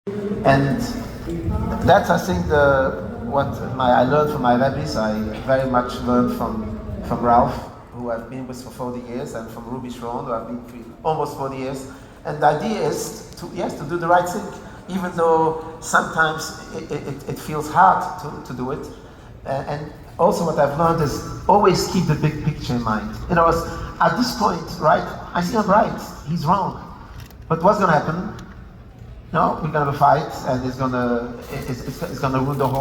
And that's, I think, what I learned from my rabbis. I very much learned from Ralph, who I've been with for 40 years, and from Ruby Sharon, who I've been with almost 40 years. And the idea is to do the right thing, even though sometimes it feels hard to do it. And also what I've learned is always keep the big picture in mind. You know, at this point, right, I think I'm right, he's wrong. But what's going to happen? No, we're going to fight, and it's going to ruin the whole